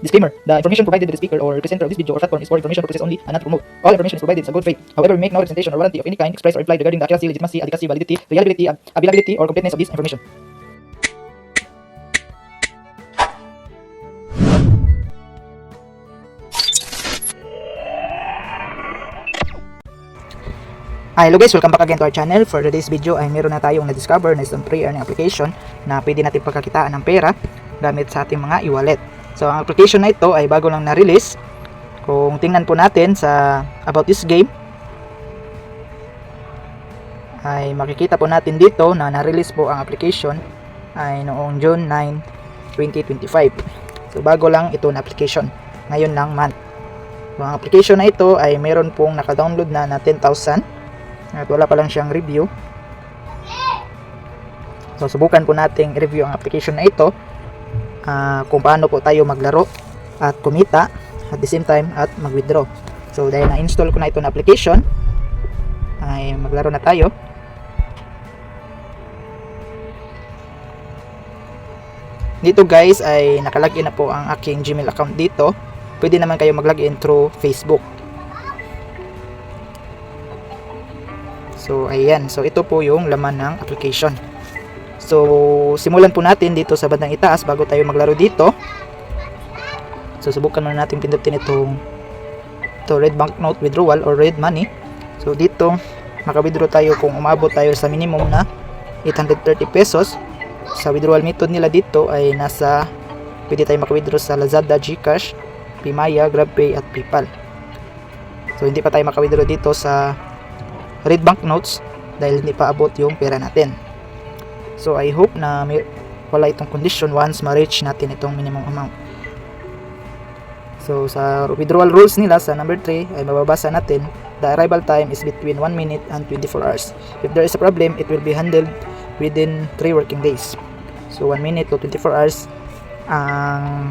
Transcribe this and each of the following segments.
Disclaimer: the information provided by the speaker or presenter of this video or platform is for information purposes only and not to promote. All information is provided in good faith. However, we make no representation or warranty of any kind expressed or implied regarding the accuracy, legitimacy, adequacy, validity, reliability, availability, or completeness of this information. Hello guys, welcome back again to our channel. For today's video ay meron na tayong na-discover na isang free earning application na pwede natin pagkakitaan ng pera gamit sa ating mga e-wallet. So ang application na ito ay bago lang na-release. Kung tingnan po natin sa about this game ay makikita po natin dito na na-release po ang application ay noong June 9, 2025. So bago lang ito na application, ngayon lang month. So ang application na ito ay meron pong naka-download na 10,000 at wala pa lang siyang review. So subukan po nating review ang application na ito, kung paano po tayo maglaro at kumita at the same time at mag-withdraw. So dahil na-install ko na ito na application ay maglaro na tayo. Dito guys ay nakalagin na po ang aking Gmail account dito. Pwede naman kayo mag-login through Facebook. So ayan, so ito po yung laman ng application. So simulan po natin dito sa bandang itaas bago tayo maglaro dito. So subukan muna natin pindutin itong red banknote withdrawal or red money. So dito maka-withdraw tayo kung umabot tayo sa minimum na 830 pesos. Sa withdrawal method nila dito ay pwede tayo maka-withdraw sa Lazada, GCash, Pimaya, GrabPay at PayPal. So hindi pa tayo maka-withdraw dito sa red banknotes dahil hindi pa abot yung pera natin. So I hope na wala itong condition once ma-reach natin itong minimum amount. So sa withdrawal rules nila sa number 3 ay mababasa natin, the arrival time is between 1 minute and 24 hours. If there is a problem, it will be handled within 3 working days. So 1 minute to 24 hours ang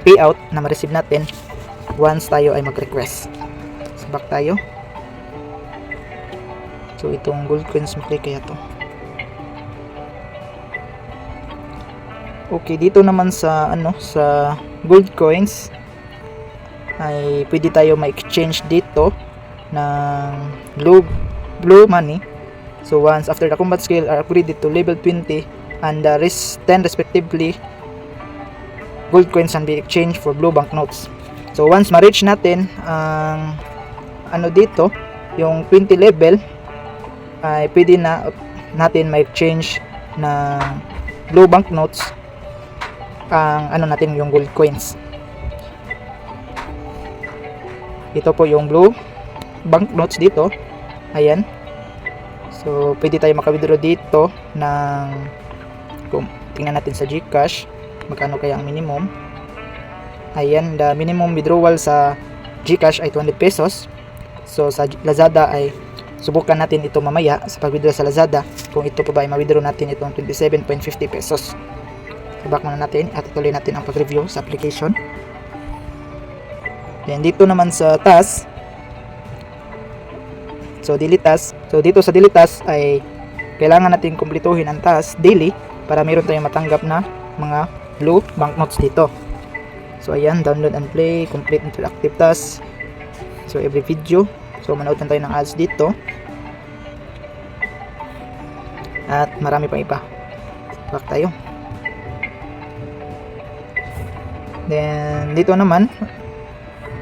payout na ma-receive natin once tayo ay mag-request. So back tayo. So itong gold coins mo-click kaya to. Okay, dito naman sa sa gold coins ay pwede tayo ma-exchange dito ng blue money. So once after the combat skill are upgraded to level 20 and the rest 10 respectively, gold coins can be exchanged for blue banknotes. So once ma-reach natin ang dito yung 20 level ay pwede na natin ma-exchange ng blue banknotes ang natin yung gold coins. Ito po yung blue banknotes dito. Ayan. So pwede tayo maka-withdraw dito ng, kung tingnan natin sa GCash magkano kaya ang minimum. Ayan, the minimum withdrawal sa GCash ay 200 pesos. So sa Lazada ay subukan natin ito mamaya sa pag-withdraw sa Lazada kung ito pa ba ay ma-withdraw natin itong 27.50 pesos. Back muna natin at ituloy natin ang pag-review sa application. Then dito naman sa task, so daily task. So dito sa daily task ay kailangan natin kumpletuhin ang task daily para meron tayong matanggap na mga blue banknotes dito. So ayan, download and play, complete interactive task. So every video. So manood tayo ng ads dito. At marami pa iba. Back tayo. Then dito naman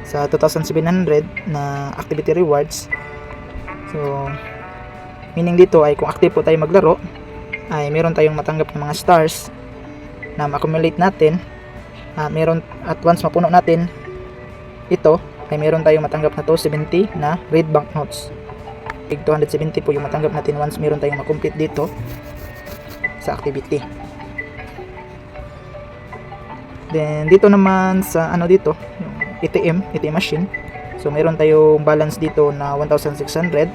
sa 2,700 na activity rewards. So meaning dito ay kung active po tayo maglaro ay meron tayong matanggap ng mga stars na ma-accumulate natin. Meron at once mapuno natin ito ay meron tayong matanggap na 270 na red banknotes. 270 po yung matanggap natin once meron tayong makomplete dito sa activity. Then dito naman sa dito, yung ATM machine. So meron tayong balance dito na 1,600.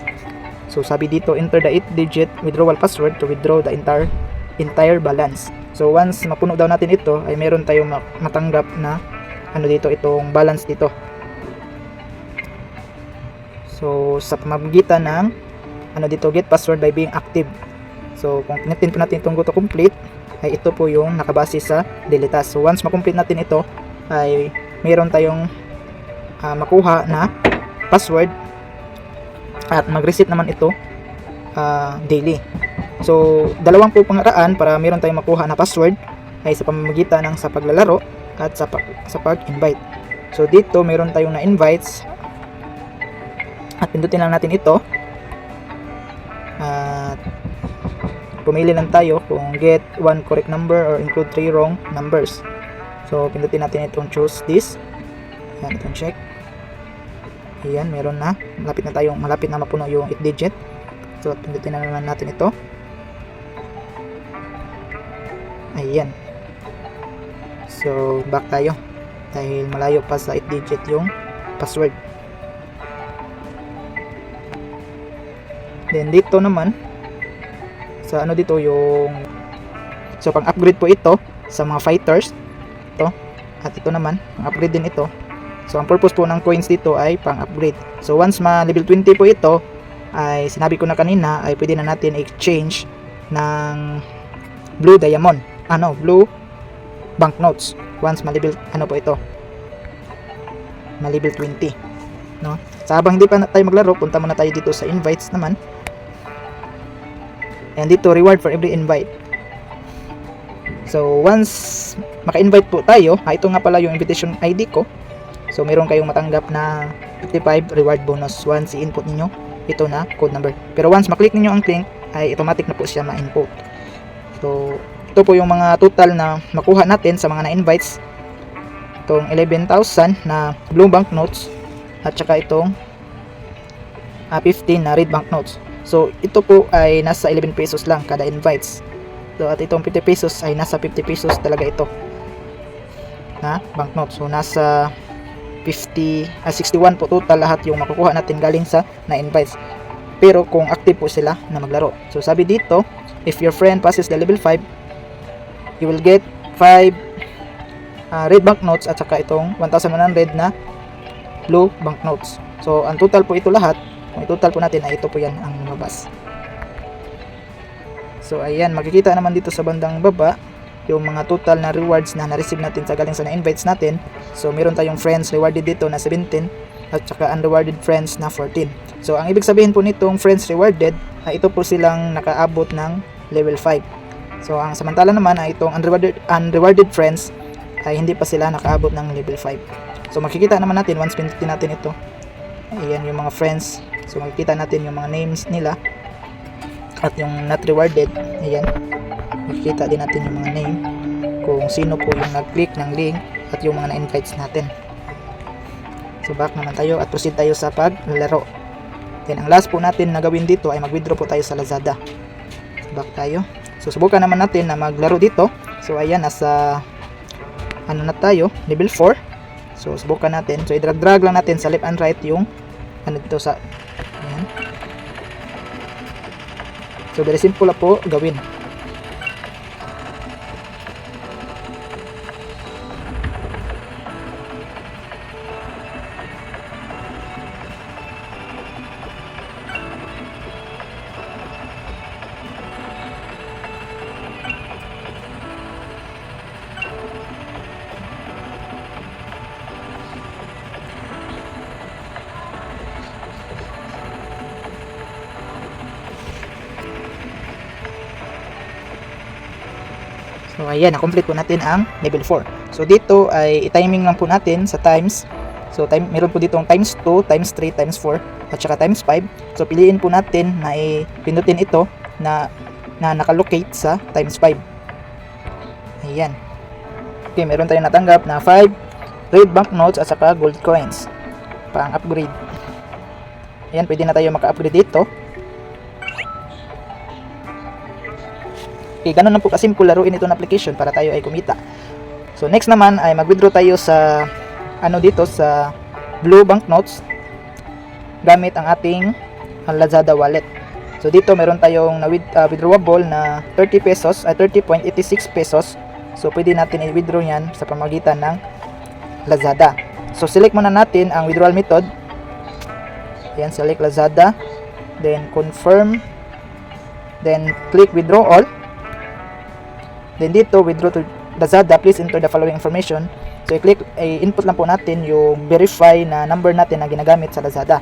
So sabi dito, enter the 8-digit withdrawal password to withdraw the entire balance. So once mapuno daw natin ito, ay meron tayong matanggap na dito, itong balance dito. So sa pamamagitan ng dito, get password by being active. So kung pinitin po natin itong go to complete, ay ito po yung nakabase sa daily task. So once makomplete natin ito, ay meron tayong makuha na password at mag-reset naman ito daily. So dalawang po pangaraan para meron tayong makuha na password ay sa pamamagitan ng sa paglalaro at sa pag-invite. So dito meron tayong na invites at pindutin lang natin ito at pumili lang tayo kung get one correct number or include 3 wrong numbers. So pindutin natin itong choose this. Ayan, itong check. Ayan, meron na. Malapit na mapuno yung 8 digit. So pindutin na naman natin ito. Ayan. So back tayo dahil malayo pa sa 8 digit yung password. Then dito naman sa dito yung pang upgrade po ito sa mga fighters ito, at ito naman pang upgrade din ito. So ang purpose po ng coins dito ay pang upgrade. So once ma level 20 po ito ay sinabi ko na kanina ay pwede na natin exchange ng blue diamond, blue banknotes once ma level po ito, ma level 20, no? So habang hindi pa tayo maglaro, punta muna tayo dito sa invites naman. And dito reward for every invite. So once maka-invite po tayo, ito nga pala yung invitation ID ko. So meron kayong matanggap na 55 reward bonus once i-input niyo ito na code number. Pero once maklik niyo ang link ay automatic na po siya ma-input. So ito po yung mga total na makuha natin sa mga na-invites. Itong 11,000 na blue banknotes at saka itong 15 na red banknotes. So ito po ay nasa 11 pesos lang kada invites. So at itong 50 pesos ay nasa 50 pesos talaga ito na banknote. So nasa 61 po total lahat yung makukuha natin galing sa na-invites. Pero kung active po sila na maglaro. So sabi dito, if your friend passes the level 5, you will get 5 red banknotes at saka itong 1,100 na blue banknotes. So ang total po ito lahat, kung i-total po natin ay ito po yan ang lumabas. So ayan, makikita naman dito sa bandang baba yung mga total na rewards na na-receive natin sa galing sa na-invites natin. So meron tayong friends rewarded dito na 17 at saka unrewarded friends na 14. So ang ibig sabihin po nitong friends rewarded ay ito po silang nakaabot ng level 5. So ang samantala naman ay itong unrewarded friends ay hindi pa sila nakaabot ng level 5. So makikita naman natin once pindutin natin ito. Ayan yung mga friends. So makikita natin yung mga names nila at yung not rewarded. Ayan, makikita din natin yung mga name kung sino po yung nag-click ng link at yung mga na-invites natin. So back naman tayo at proceed tayo sa paglaro. Then ang last po natin na gawin dito ay mag-withdraw po tayo sa Lazada. So back tayo. So subukan naman natin na maglaro dito. So ayan, nasa na tayo, level 4. So subukan natin. So i-drag lang natin sa left and right yung dito sa ayan. So very simple lang po gawin. So ayan, na-complete po natin ang level 4. So dito ay i-timing lang po natin sa times. So meron po dito ang times 2, times 3, times 4 at saka times 5. So piliin po natin na ipindutin ito na nakalocate sa times 5. Ayan. Okay, meron tayong natanggap na 5 red banknotes at saka gold coins pang upgrade. Ayan, pwede na tayo maka-upgrade dito. Okay, ganun lang po kasimple laruin itong application para tayo ay kumita. So next naman ay mag-withdraw tayo sa dito sa blue banknotes gamit ang ating Lazada wallet. So dito meron tayong withdrawable na 30 pesos ay 30.86 pesos. So pwede natin i-withdraw yan sa pamamagitan ng Lazada. So select muna natin ang withdrawal method. Ayan, select Lazada, then confirm, then click withdraw all. Then dito withdraw Lazada, please enter the following information. So i-click, input lang po natin yung verify na number natin na ginagamit sa Lazada.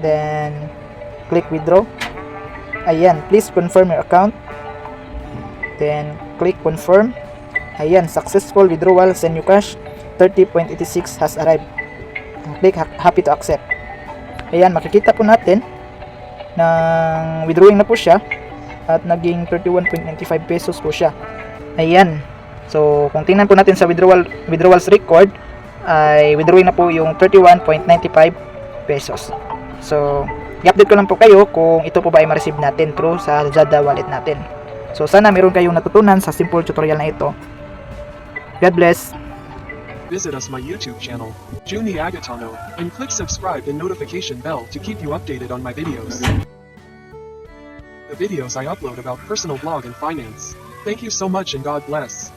Then click withdraw. Ayan, please confirm your account. Then click confirm. Ayan, successful withdrawal, send you cash 30.86 has arrived. Click happy to accept. Ayan, makikita po natin na withdrawing na po siya at naging 31.95 pesos po siya. Ayan. So, kung tingnan po natin sa withdrawals record, ay withdrawing na po yung 31.95 pesos. So, i-update ko lang po kayo kung ito po ba ay ma-receive natin through sa Lazada wallet natin. So, sana meron kayong natutunan sa simple tutorial na ito. God bless! Visit us my YouTube channel, Juni Agatano, and click subscribe and notification bell to keep you updated on my videos. The videos I upload about personal blog and finance. Thank you so much and God bless.